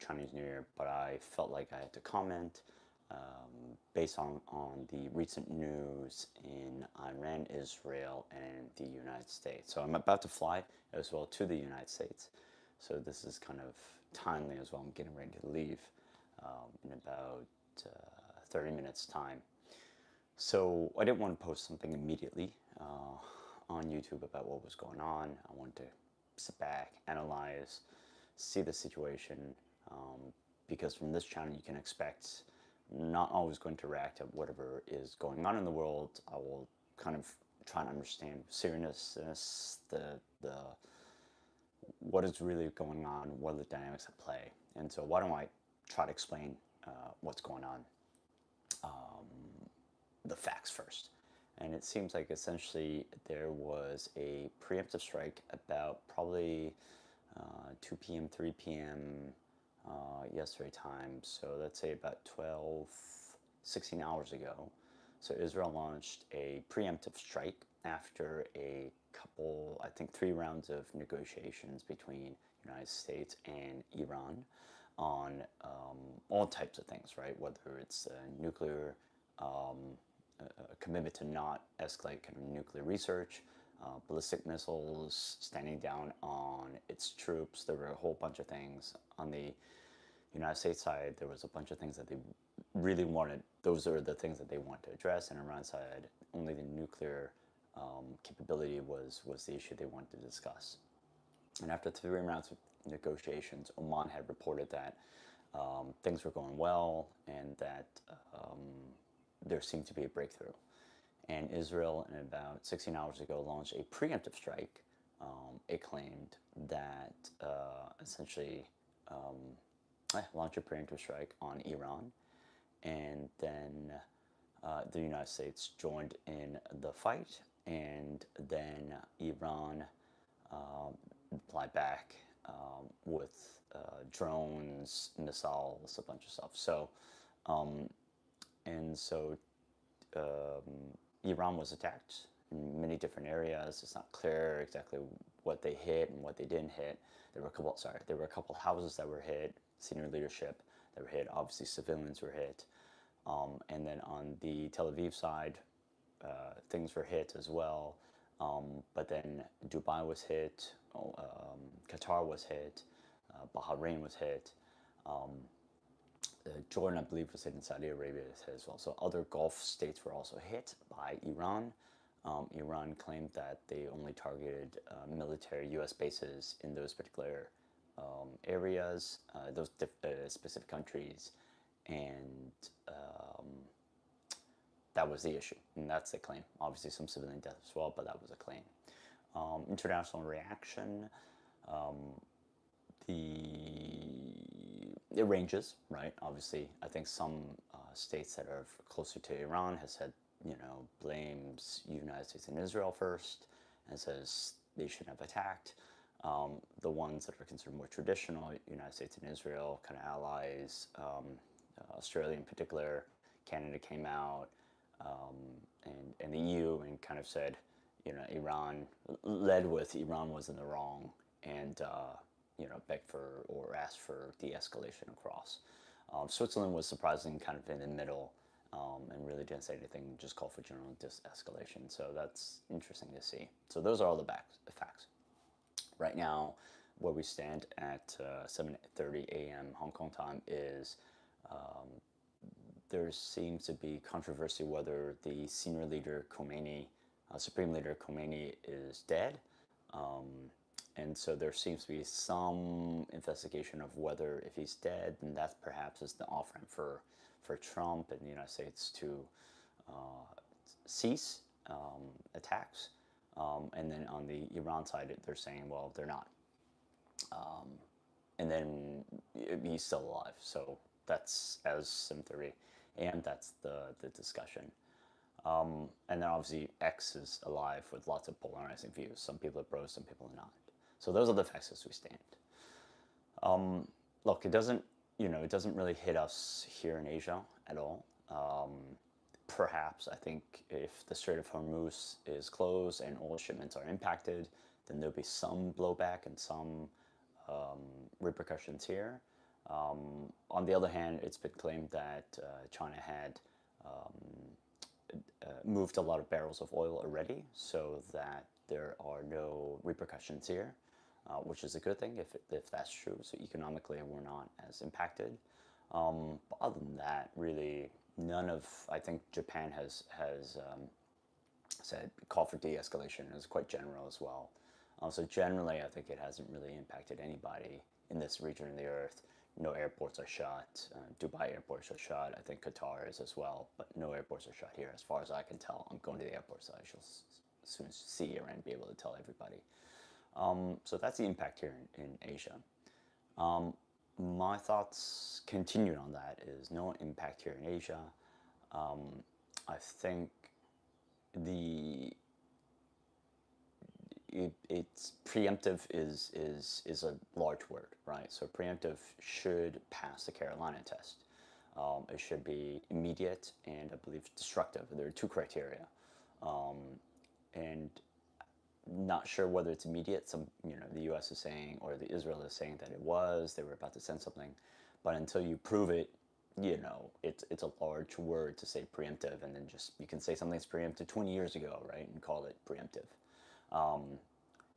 Chinese New Year, but I felt like I had to comment based on the recent news in Iran, Israel, and the United States. So I'm about to fly as well to the United States. So this is kind of timely as well. I'm getting ready to leave in about 30 minutes time. So I didn't want to post something immediately on YouTube about what was going on. I wanted to sit back, analyze, see the situation, because from this channel you can expect not always going to react to whatever is going on in the world. I will kind of try and understand seriousness, the what is really going on, what are the dynamics at play. And so why don't I try to explain what's going on, the facts first. And it seems like essentially there was a preemptive strike about probably 2 p.m., 3 p.m. Yesterday time. So let's say about 12, 16 hours ago. So Israel launched a preemptive strike after a couple, I think 3 rounds of negotiations between United States and Iran on all types of things, right? Whether it's nuclear, a commitment to not escalate kind of nuclear research, ballistic missiles, standing down on its troops. There were a whole bunch of things. On the United States side, there was a bunch of things that they really wanted. Those are the things that they wanted to address. And Iran side, only the nuclear capability was the issue they wanted to discuss. And after 3 rounds of negotiations, Oman had reported that things were going well and that there seemed to be a breakthrough. And Israel, in about 16 hours ago, launched a preemptive strike. It claimed that essentially launched a preemptive strike on Iran. And then the United States joined in the fight. And then Iran replied back with drones, missiles, a bunch of stuff. So, and so Iran was attacked in many different areas. It's not clear exactly what they hit and what they didn't hit. There were a couple houses that were hit, senior leadership that were hit. Obviously, civilians were hit. And then on the Tel Aviv side, things were hit as well. But then Dubai was hit, Qatar was hit, Bahrain was hit. Jordan, I believe, was hit, in Saudi Arabia was hit as well. So other Gulf states were also hit by Iran. Iran claimed that they only targeted military U.S. bases in those particular areas, those specific countries, and that was the issue, and that's the claim. Obviously, some civilian deaths as well, but that was a claim. International reaction, it ranges, right? Obviously, I think some states that are closer to Iran has said, blames United States and Israel first, and says they shouldn't have attacked. The ones that are considered more traditional, United States and Israel, kind of allies, Australia in particular, Canada came out, and the EU, and kind of said, Iran led with Iran was in the wrong, and begged for or asked for de-escalation across. Switzerland was surprisingly kind of in the middle, and really didn't say anything, just called for general de-escalation. So that's interesting to see. So those are all the facts. Right now, where we stand at 7:30 a.m. Hong Kong time is there seems to be controversy whether the senior leader Khomeini, Supreme Leader Khomeini, is dead. And so there seems to be some investigation of whether, if he's dead, then that perhaps is the off-ramp for Trump and the United States to cease attacks. And then on the Iran side, they're saying, well, they're not. And then he's still alive. So that's, as 7:30 a.m., that's the discussion. And then obviously X is alive with lots of polarizing views. Some people are pro, some people are not. So those are the facts as we stand. Look, it doesn't really hit us here in Asia at all. Perhaps, I think, if the Strait of Hormuz is closed and oil shipments are impacted, then there'll be some blowback and some repercussions here. On the other hand, it's been claimed that China had moved a lot of barrels of oil already, so that there are no repercussions here, which is a good thing if that's true. So economically, we're not as impacted. But other than that, really, none of I think Japan has said call for de-escalation. Is quite general as well. So generally, I think it hasn't really impacted anybody in this region of the earth. No airports are shut. Dubai airports are shut. I think Qatar is as well, but no airports are shut here, as far as I can tell. I'm going to the airport, so I shall soon see and be able to tell everybody. So that's the impact here in Asia. My thoughts continued on that is no impact here in Asia. I think the it's preemptive is a large word, right? So preemptive should pass the Carolina test. It should be immediate and I believe destructive. There are two criteria, and not sure whether it's immediate. Some, the U.S. is saying, or the Israel is saying that it was. They were about to send something, but until you prove it, it's a large word to say preemptive, and then just you can say something's preempted 20 years ago, right, and call it preemptive.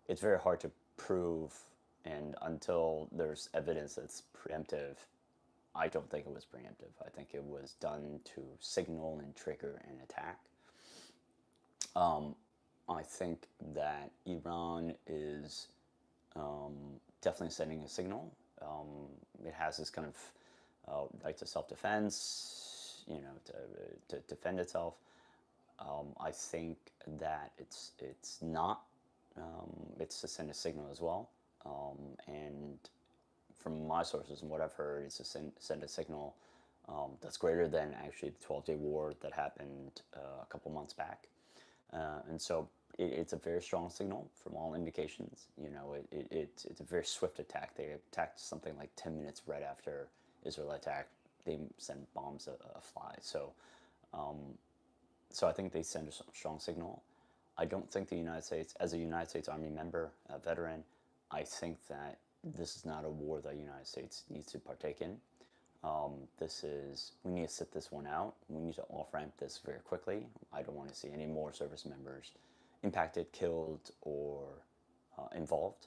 It's very hard to prove, and until there's evidence that's preemptive, I don't think it was preemptive. I think it was done to signal and trigger an attack. I think that Iran is definitely sending a signal. It has this kind of right to self-defense, to defend itself. I think that it's not. It's to send a signal as well. And from my sources and what I've heard, it's to send a signal that's greater than actually the 12-day war that happened a couple months back. And so it's a very strong signal from all indications. It's a very swift attack. They attacked something like 10 minutes right after Israel attacked. They sent bombs afly. So I think they send a strong signal. I don't think the United States, as a United States Army member, a veteran, I think that this is not a war that the United States needs to partake in. We need to sit this one out. We need to off-ramp this very quickly. I don't want to see any more service members impacted, killed, or involved.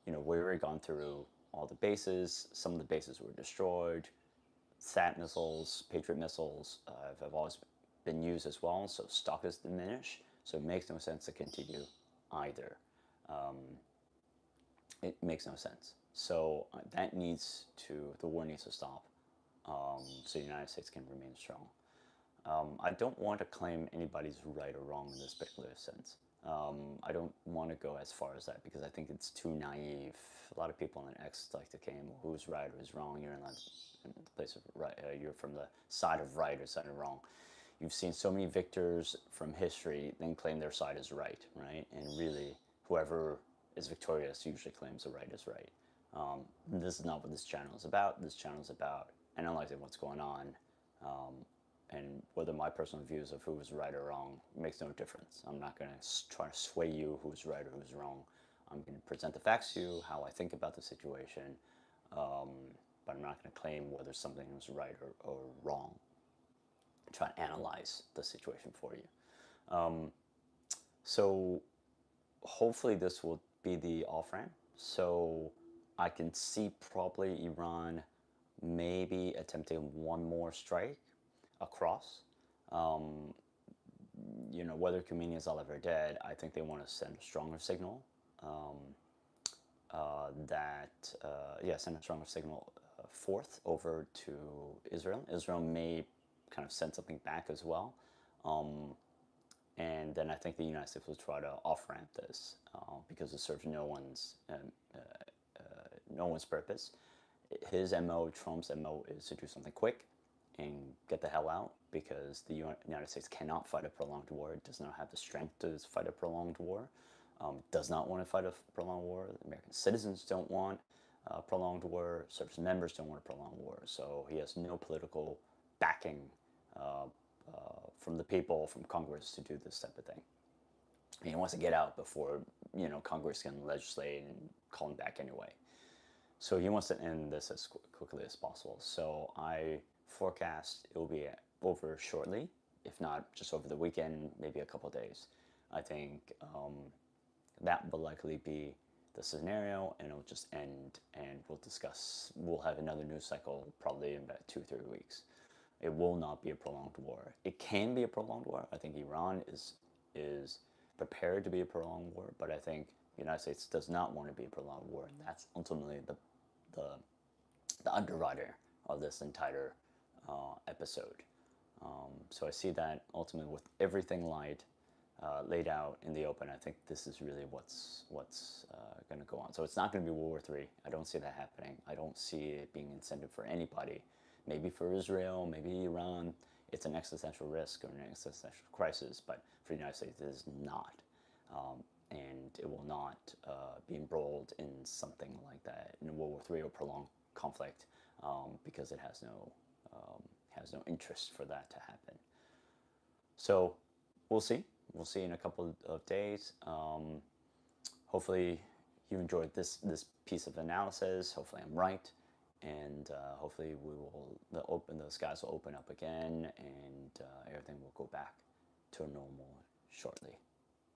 We've already gone through all the bases. Some of the bases were destroyed. THAAD missiles, Patriot missiles have always been used as well, so stock is diminished. So it makes no sense to continue either. It makes no sense. So the war needs to stop, so the United States can remain strong. I don't want to claim anybody's right or wrong in this particular sense. I don't want to go as far as that because I think it's too naive. A lot of people on X like to claim who's right or who's wrong. You're in the place of right. You're from the side of right or side of wrong. You've seen so many victors from history then claim their side is right, right? And really, whoever is victorious usually claims the right is right. This is not what this channel is about. This channel is about analyzing what's going on, and whether my personal views of who is right or wrong makes no difference. I'm not going to try to sway you who's right or who's wrong. I'm going to present the facts to you, how I think about the situation, but I'm not going to claim whether something was right or wrong. Try to analyze the situation for you. So hopefully this will be the off-ramp. So I can see probably Iran maybe attempting one more strike across. Whether Khomeini is alive or dead, I think they want to send a stronger signal. Send a stronger signal forth over to Israel. Israel may kind of send something back as well. And then I think the United States will try to off-ramp this because it serves no one's purpose. His MO, Trump's MO, is to do something quick and get the hell out because the United States cannot fight a prolonged war. It does not have the strength to fight a prolonged war. Does not want to fight a prolonged war. American citizens don't want a prolonged war. Service members don't want a prolonged war. So he has no political backing from the people, from Congress, to do this type of thing. And he wants to get out before Congress can legislate and call him back anyway. So he wants to end this as quickly as possible. So I forecast it will be over shortly, if not just over the weekend, maybe a couple days. I think that will likely be the scenario, and it'll just end, and we'll discuss. We'll have another news cycle probably in about 2 3 weeks. It will not be a prolonged war. It can be a prolonged war. I think Iran is prepared to be a prolonged war, but I think the United States does not want to be a prolonged war, and that's ultimately the the underwriter of this entire episode. So I see that ultimately with everything laid out in the open. I think this is really what's going to go on. So it's not going to be World War III. I don't see that happening. I don't see it being incentive for anybody. Maybe for Israel, maybe Iran. It's an existential risk or an existential crisis, but for the United States, it is not. And it will not be embroiled in something like that in World War III or prolonged conflict because it has no interest for that to happen. So we'll see. We'll see in a couple of days. Hopefully you enjoyed this piece of analysis. Hopefully I'm right, and hopefully the skies will open up again, and everything will go back to normal shortly.